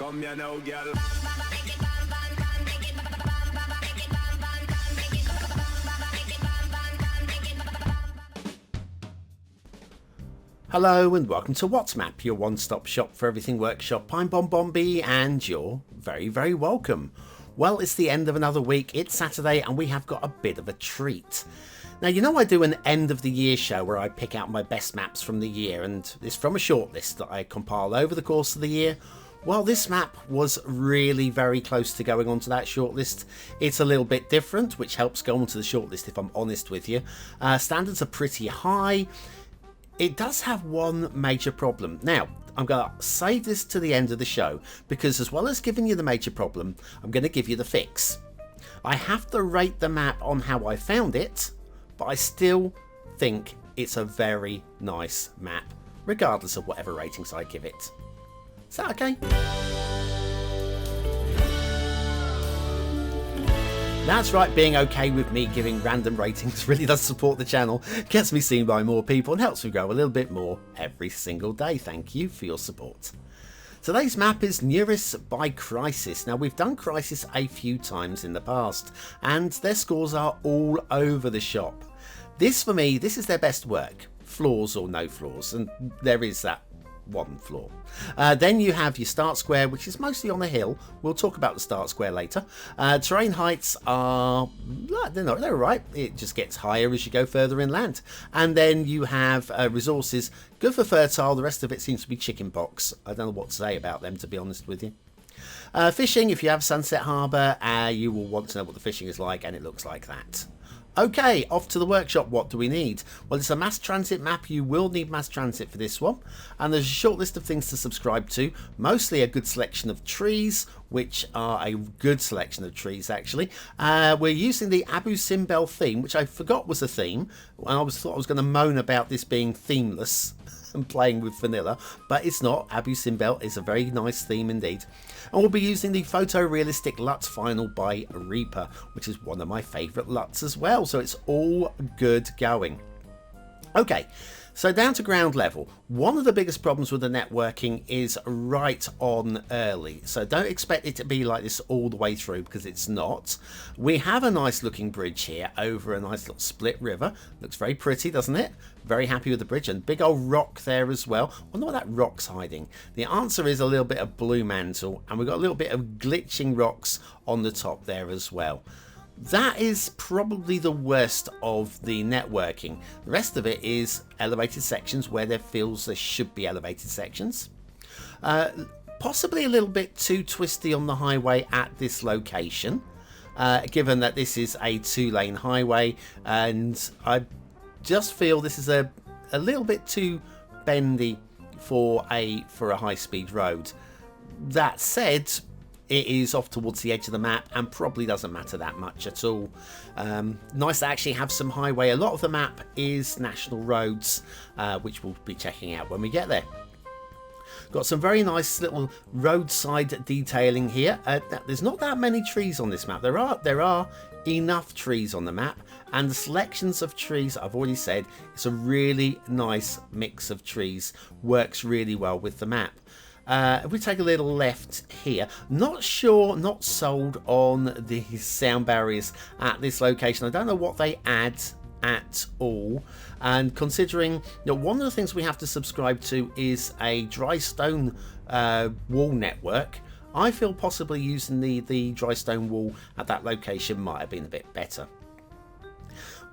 Come here now, girl. Hello and welcome to WhatsMap, your one-stop shop for everything workshop. I'm BonBonB and you're very, very welcome. Well, it's the end of another week. It's Saturday and we have got a bit of a treat. Now, you know I do an end of the year show where I pick out my best maps from the year, and it's from a shortlist that I compile over the course of the year. Well, this map was really very close to going onto that shortlist. It's a little bit different, which helps go onto the shortlist if I'm honest with you. Standards are pretty high. It does have one major problem. Now, I'm going to save this to the end of the show because as well as giving you the major problem, I'm going to give you the fix. I have to rate the map on how I found it, but I still think it's a very nice map, regardless of whatever ratings I give it. Is that okay? That's right, being okay with me giving random ratings really does support the channel, gets me seen by more people and helps me grow a little bit more every single day. Thank you for your support. Today's map is Nuris by Crisis. Now, we've done Crisis a few times in the past and their scores are all over the shop. This, for me, this is their best work, flaws or no flaws, and there is that one flaw. Then you have your start square, which is mostly on a hill. We'll talk about the start square later. Terrain heights are, they're right. It just gets higher as you go further inland. And then you have resources, good for fertile. The rest of it seems to be chicken pox. I don't know what to say about them, to be honest with you. Fishing, if you have Sunset Harbour, you will want to know what the fishing is like, and it looks like that. Okay, off to the workshop. What do we need? Well, it's a mass transit map. You will need mass transit for this one. And there's a short list of things to subscribe to. Mostly a good selection of trees, which are a good selection of trees, actually. We're using the Abu Simbel theme, which I forgot was a theme. I thought I was going to moan about this being themeless and playing with vanilla, but it's not. Abu Simbel is a very nice theme indeed. And we'll be using the photorealistic LUTs final by Reaper, which is one of my favourite LUTs as well, so it's all good going. Okay, so down to ground level. One of the biggest problems with the networking is right on early, so don't expect it to be like this all the way through because it's not. We have a nice looking bridge here over a nice little split river. Looks very pretty, doesn't it? Very happy with the bridge, and big old rock there as well. I wonder what that rock's hiding. The answer is a little bit of blue mantle, and we've got a little bit of glitching rocks on the top there as well. That is probably the worst of the networking. The rest of it is elevated sections where there feels there should be elevated sections. Possibly a little bit too twisty on the highway at this location, given that this is a 2-lane highway, and I just feel this is a little bit too bendy for a high-speed road. That said, it is off towards the edge of the map and probably doesn't matter that much at all. Nice to actually have some highway. A lot of the map is national roads, which we'll be checking out when we get there. Got some very nice little roadside detailing here. There's not that many trees on this map. There are enough trees on the map, and the selections of trees, I've already said, it's a really nice mix of trees. Works really well with the map. If we take a little left here, not sold on the sound barriers at this location. I don't know what they add at all, and considering one of the things we have to subscribe to is a dry stone wall network, I feel possibly using the dry stone wall at that location might have been a bit better.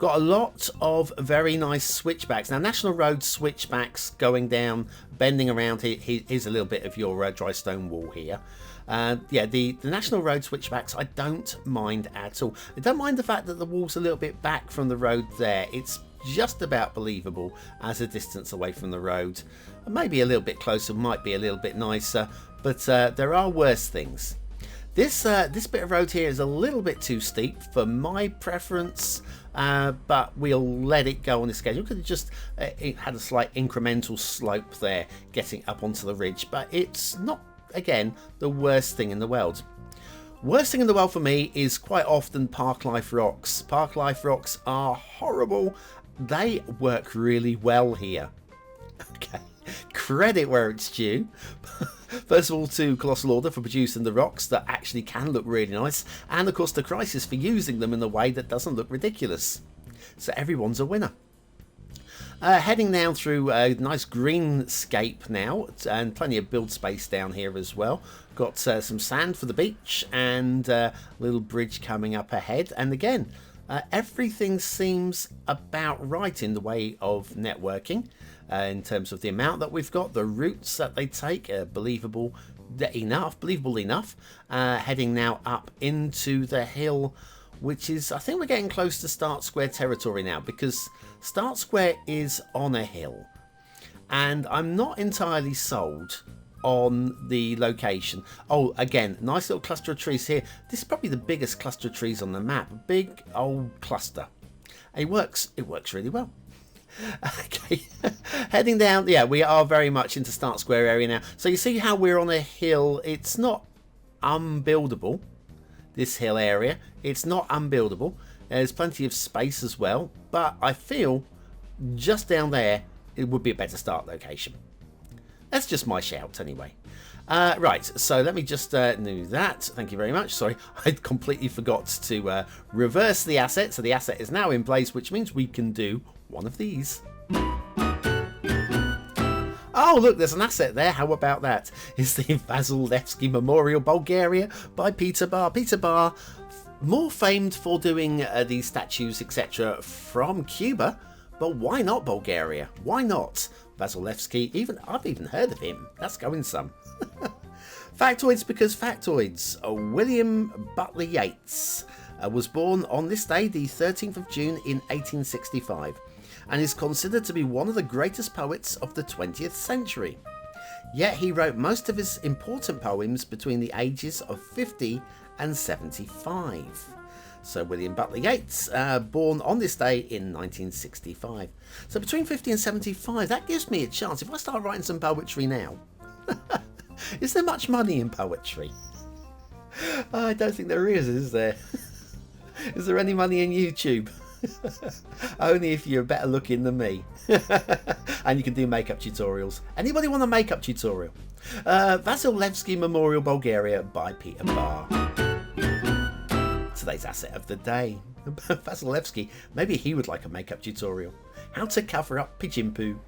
Got a lot of very nice switchbacks. Now, National Road switchbacks going down, bending around here. Here's a little bit of your dry stone wall here. Yeah, the National Road switchbacks I don't mind at all. I don't mind the fact that the wall's a little bit back from the road there. It's just about believable as a distance away from the road. Maybe a little bit closer might be a little bit nicer, but there are worse things. This bit of road here is a little bit too steep for my preference, but we'll let it go on the schedule. Could have just it had a slight incremental slope there getting up onto the ridge, but it's not, again, the worst thing in the world. Worst thing in the world for me is quite often Park Life rocks. Park Life rocks are horrible. They work really well here. Okay, credit where it's due. First of all, to Colossal Order for producing the rocks that actually can look really nice, and of course the Crisis for using them in a way that doesn't look ridiculous. So everyone's a winner. Heading now through a nice greenscape now, and plenty of build space down here as well. Got some sand for the beach, and a little bridge coming up ahead. And again, everything seems about right in the way of networking, in terms of the amount that we've got, the routes that they take, believable enough. Heading now up into the hill, which is, I think we're getting close to Start Square territory now, because Start Square is on a hill, and I'm not entirely sold on the location. Oh, again, nice little cluster of trees here. This is probably the biggest cluster of trees on the map. A big old cluster. It works really well. Okay, heading down, yeah, we are very much into Start Square area now. So you see how we're on a hill. It's not unbuildable, this hill area. It's not unbuildable. There's plenty of space as well, but I feel just down there it would be a better start location. That's just my shout anyway. Right, so let me just do that. Thank you very much. Sorry, I completely forgot to reverse the asset. So the asset is now in place, which means we can do one of these. Oh, look, there's an asset there. How about that? It's the Vasil Levski Memorial Bulgaria by PeterBar. PeterBar, more famed for doing these statues, etc. from Cuba, but why not Bulgaria? Why not Vasil Levski? I've even heard of him. That's going some. Factoids because factoids. William Butler Yeats was born on this day, the 13th of June in 1865, and is considered to be one of the greatest poets of the 20th century. Yet he wrote most of his important poems between the ages of 50 and 75. So William Butler Yeats, born on this day in 1965. So between 50 and 75, that gives me a chance. If I start writing some poetry now, is there much money in poetry? I don't think there is there? Is there any money in YouTube? Only if you're better looking than me. And you can do makeup tutorials. Anybody want a makeup tutorial? Vasil Levski Memorial Bulgaria by PeterBar. Today's asset of the day. Vasil Levski, maybe he would like a makeup tutorial. How to cover up pigeon poo.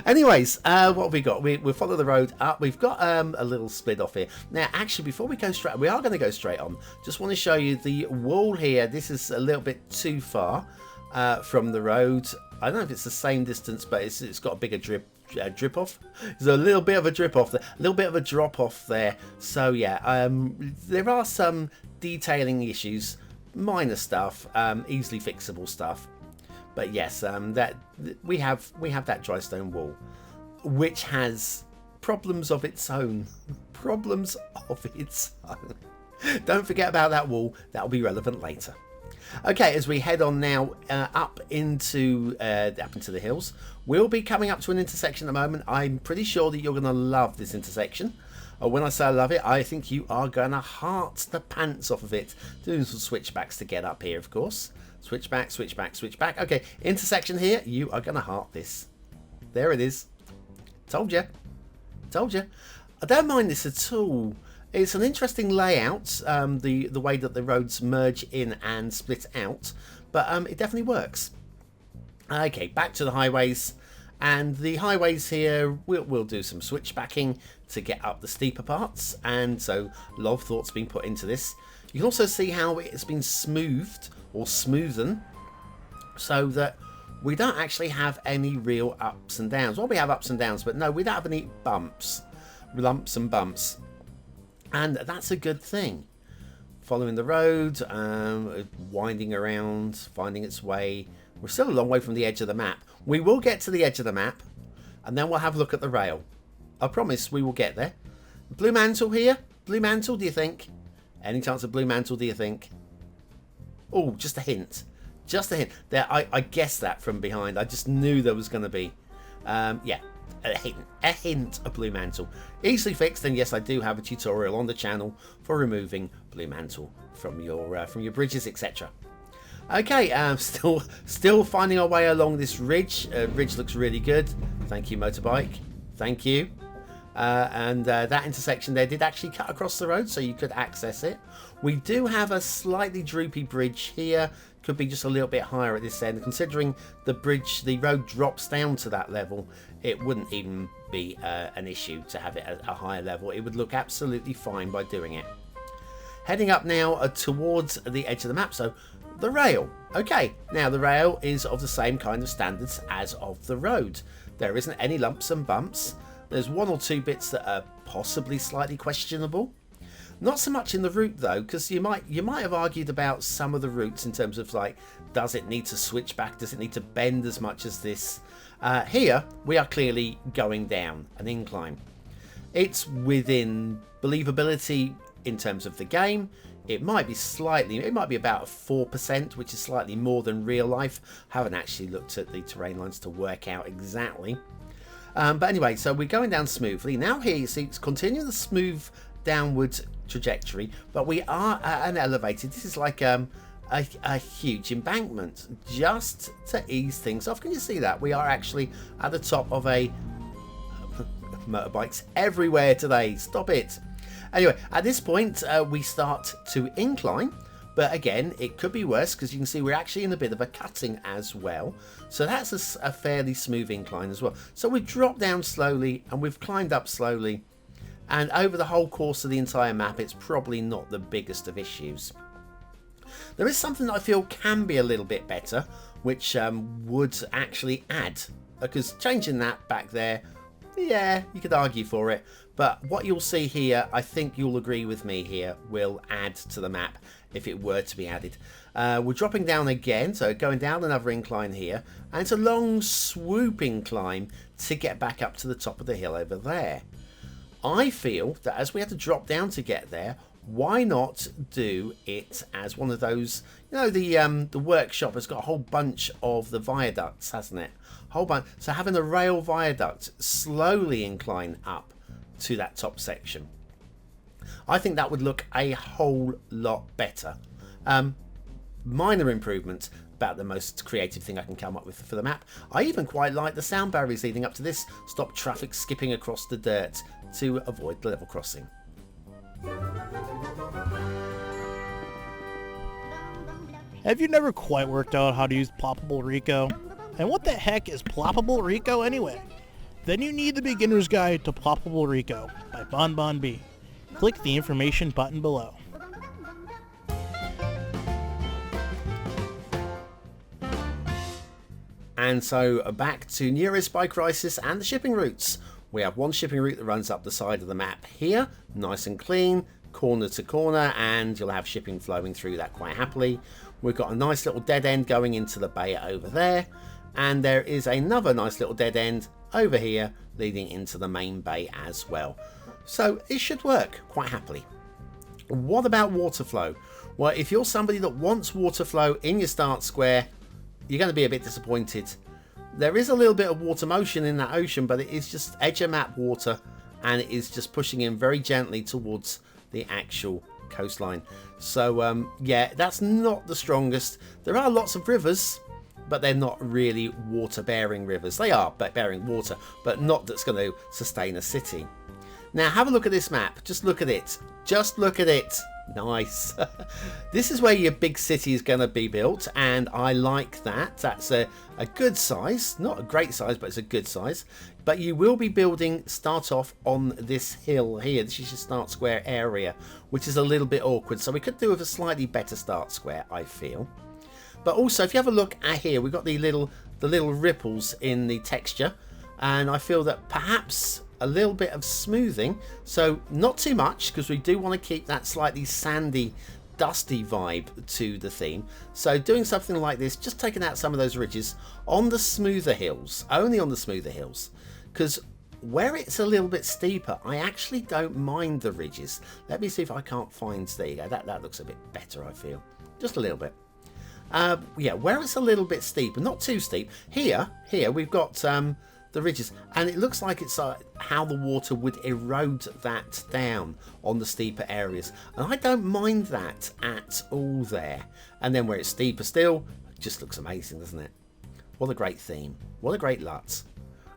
Anyways, what have we got? We'll follow the road up. We've got a little split off here. Now, actually, before we go straight, we are going to go straight on. Just want to show you the wall here. This is a little bit too far from the road. I don't know if it's the same distance, but it's got a bigger drip off. There's a little bit of a drip off there, a little bit of a drop off there. So yeah, there are some detailing issues, minor stuff, easily fixable stuff. But yes, that we have that dry stone wall, which has problems of its own. Problems of its own. Don't forget about that wall. That'll be relevant later. Okay, as we head on now up into the hills, we'll be coming up to an intersection at the moment. I'm pretty sure that you're going to love this intersection. When I say I love it, I think you are going to heart the pants off of it. Doing some switchbacks to get up here, of course. Switchback, switchback, switchback. Okay, intersection here. You are going to heart this. There it is. Told you. Told you. I don't mind this at all. It's an interesting layout, the way that the roads merge in and split out, but it definitely works. Okay, back to the highways. And the highways here, we'll do some switchbacking to get up the steeper parts. And so a lot of thought's been put into this. You can also see how it's been smoothed or smoothened so that we don't actually have any real ups and downs. Well, we have ups and downs, but no, we don't have any bumps, lumps and bumps. And that's a good thing. Following the road, winding around, finding its way. We're still a long way from the edge of the map. We will get to the edge of the map, and then we'll have a look at the rail. I promise we will get there. Blue Mantle here. Blue Mantle, do you think? Any chance of Blue Mantle, do you think? Oh, just a hint. Just a hint. There, I guessed that from behind. I just knew there was going to be. Yeah, a hint of Blue Mantle. Easily fixed, and yes, I do have a tutorial on the channel for removing Blue Mantle from your bridges, etc. Okay, still finding our way along this ridge. Ridge looks really good. Thank you, motorbike. Thank you. And that intersection there did actually cut across the road, so you could access it. We do have a slightly droopy bridge here. Could be just a little bit higher at this end. Considering the road drops down to that level, it wouldn't even be an issue to have it at a higher level. It would look absolutely fine by doing it. Heading up now towards the edge of the map. So the rail. Okay, now the rail is of the same kind of standards as of the road. There isn't any lumps and bumps. There's one or two bits that are possibly slightly questionable. Not so much in the route though, because you might have argued about some of the routes in terms of like, does it need to switch back? Does it need to bend as much as this? Here we are clearly going down an incline. It's within believability in terms of the game. It might be about 4%, which is slightly more than real life. Haven't actually looked at the terrain lines to work out exactly. But anyway, so we're going down smoothly. Now here you see it's continuing the smooth downward trajectory, but we are at an elevated. This is like a huge embankment just to ease things off. Can you see that? We are actually at the top of a motorbikes everywhere today. Stop it. Anyway, at this point we start to incline, but again it could be worse because you can see we're actually in a bit of a cutting as well. So that's a fairly smooth incline as well. So we've dropped down slowly and we've climbed up slowly, and over the whole course of the entire map it's probably not the biggest of issues. There is something that I feel can be a little bit better, which would actually add, because changing that back there, yeah, you could argue for it, but what you'll see here, I think you'll agree with me here, will add to the map if it were to be added. We're dropping down again, so going down another incline here, and it's a long swooping climb to get back up to the top of the hill over there. I feel that as we have to drop down to get there, why not do it as one of those, you know, the workshop has got a whole bunch of the viaducts, hasn't it? Whole bunch. So having a rail viaduct slowly incline up to that top section, I think that would look a whole lot better. Minor improvement, about the most creative thing I can come up with for the map. I even quite like the sound barriers leading up to this. Stop traffic skipping across the dirt to avoid the level crossing. Have you never quite worked out how to use Ploppable Rico? And what the heck is Ploppable Rico anyway? Then you need the Beginner's Guide to Ploppable Rico by BonBonB. Click the information button below. And so back to Nuris by Crisis and the shipping routes. We have one shipping route that runs up the side of the map here, nice and clean, corner to corner, and you'll have shipping flowing through that quite happily. We've got a nice little dead end going into the bay over there, and there is another nice little dead end over here leading into the main bay as well. So it should work quite happily. What about water flow? Well, if you're somebody that wants water flow in your start square, you're going to be a bit disappointed. There is a little bit of water motion in that ocean, but it is just edge of map water, and it is just pushing in very gently towards the actual coastline. So yeah, that's not the strongest. There are lots of rivers, but they're not really water bearing rivers. They are bearing water, but not that's going to sustain a city. Now have a look at this map. Just look at it. Just look at it. Nice. This is where your big city is going to be built, and I like that. That's a good size. Not a great size, but it's a good size. But you will be building, start off on this hill here. This is your start square area, which is a little bit awkward. So we could do with a slightly better start square, I feel. But also, if you have a look at here, we've got the little ripples in the texture, and I feel that perhaps a little bit of smoothing, so not too much, because we do want to keep that slightly sandy, dusty vibe to the theme. So doing something like this, just taking out some of those ridges on the smoother hills, only on the smoother hills, because where it's a little bit steeper, I actually don't mind the ridges. Let me see if I can't find, there you go, that looks a bit better, I feel, just a little bit. Yeah, where it's a little bit steeper, not too steep, here we've got the ridges, and it looks like it's how the water would erode that down on the steeper areas, and I don't mind that at all there. And then where it's steeper still, it just looks amazing, doesn't it? What a great theme, what a great LUT,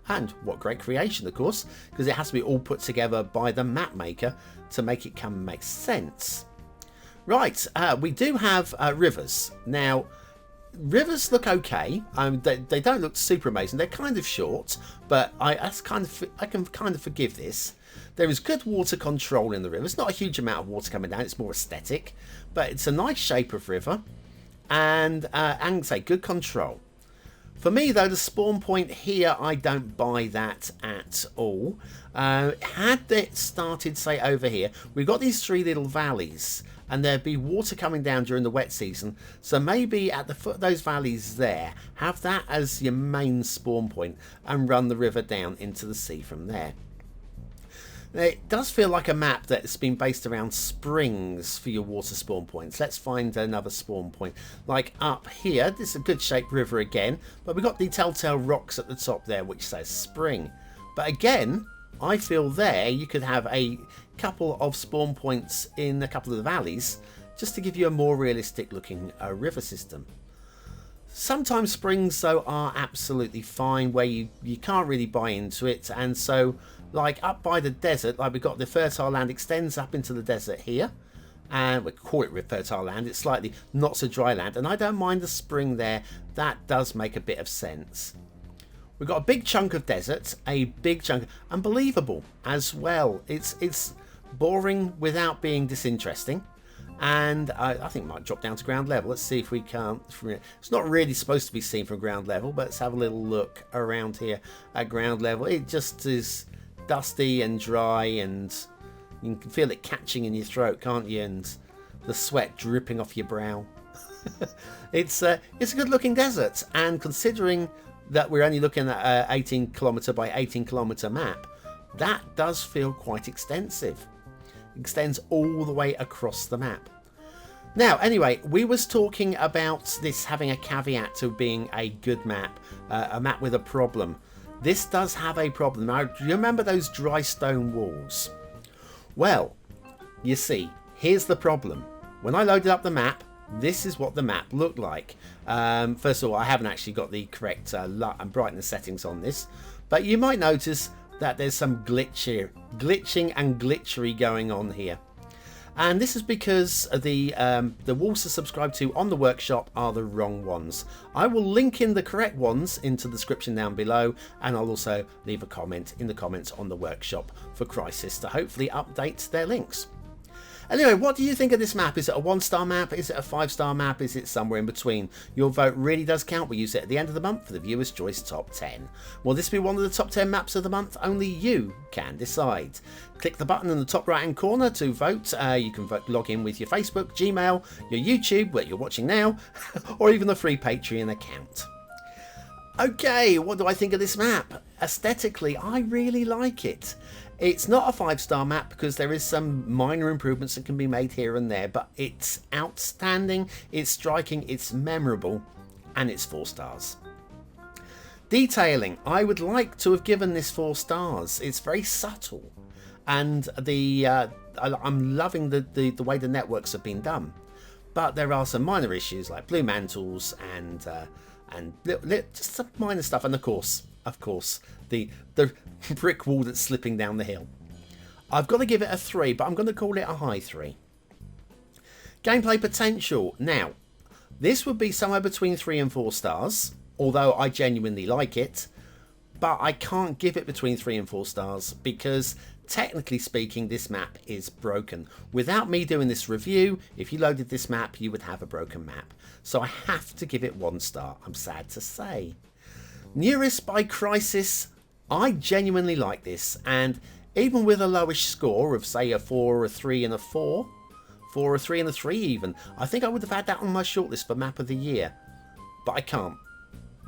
and what great creation, of course, because it has to be all put together by the map maker to make it come and make sense. Right, we do have rivers. Now, rivers look okay. They don't look super amazing. They're kind of short, but I can kind of forgive this. There is good water control in the river. It's not a huge amount of water coming down. It's more aesthetic, but it's a nice shape of river, and say good control. For me, though, the spawn point here, I don't buy that at all. Had it started, say, over here, we've got these 3 little valleys, and there'd be water coming down during the wet season. So maybe at the foot of those valleys there, have that as your main spawn point and run the river down into the sea from there. Now, it does feel like a map that's been based around springs for your water spawn points. Let's find another spawn point. Like up here, this is a good shaped river again, but we've got the telltale rocks at the top there which says spring. But again, I feel there you could have a couple of spawn points in a couple of the valleys just to give you a more realistic looking river system. Sometimes springs though are absolutely fine where you can't really buy into it, and so like up by the desert, like we've got the fertile land extends up into the desert here, and we call it fertile land. It's slightly not so dry land, and I don't mind the spring there. That does make a bit of sense. We've got a big chunk of desert, a big chunk, and believable as well. It's boring without being disinteresting, and I think it might drop down to ground level. Let's see if we can't. It's not really supposed to be seen from ground level, but let's have a little look around here at ground level. It just is dusty and dry, and you can feel it catching in your throat, can't you? And the sweat dripping off your brow. It's a good looking desert, and considering that we're only looking at a 18 kilometer by 18 kilometer map, that does feel quite extensive. It extends all the way across the map. Now, anyway, we was talking about this having a caveat to being a good map, a map with a problem. This does have a problem. Now, do you remember those dry stone walls? Well, you see, here's the problem. When I loaded up the map, this is what the map looked like. First of all, I haven't actually got the correct LUT and brightness settings on this, but you might notice that there's some glitching and glitchery going on here. And this is because the walls to subscribe to on the workshop are the wrong ones. I will link in the correct ones into the description down below, and I'll also leave a comment in the comments on the workshop for Crysis to hopefully update their links. Anyway, what do you think of this map? Is it a 1-star map? Is it a 5-star map? Is it somewhere in between? Your vote really does count. We use it at the end of the month for the Viewers' Choice Top 10. Will this be one of the top 10 maps of the month? Only you can decide. Click the button in the top right hand corner to vote. You can log in with your Facebook, Gmail, your YouTube, where you're watching now, or even the free Patreon account. Okay, what do I think of this map? Aesthetically, I really like it. It's not a 5-star map because there is some minor improvements that can be made here and there, but it's outstanding, it's striking, it's memorable, and it's 4 stars. Detailing, I would like to have given this 4 stars. It's very subtle, and I'm loving the way the networks have been done. But there are some minor issues like blue mantles and just some minor stuff, and of course the brick wall that's slipping down the hill. I've got to give it a 3, but I'm going to call it a high 3. Gameplay potential. Now, this would be somewhere between 3 and 4 stars, although I genuinely like it, but I can't give it between 3 and 4 stars because technically speaking this map is broken. Without me doing this review, if you loaded this map you would have a broken map, so I have to give it 1 star, I'm sad to say. Nuris by Crysis, I genuinely like this, and even with a lowish score of say a 4, a 3 and a 4, a 3 and a 3 even, I think I would have had that on my shortlist for map of the year, but I can't.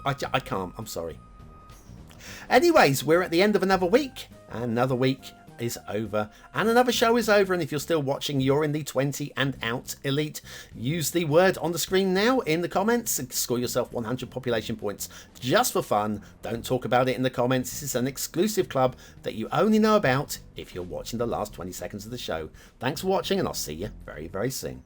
I can't, I'm sorry. Anyways, we're at the end of another week is over and another show is over, and if you're still watching, you're in the 20 and out elite. Use the word on the screen now in the comments and score yourself 100 population points just for fun. Don't talk about it in the comments. This is an exclusive club that you only know about if you're watching the last 20 seconds of the show. Thanks for watching, and I'll see you very, very soon.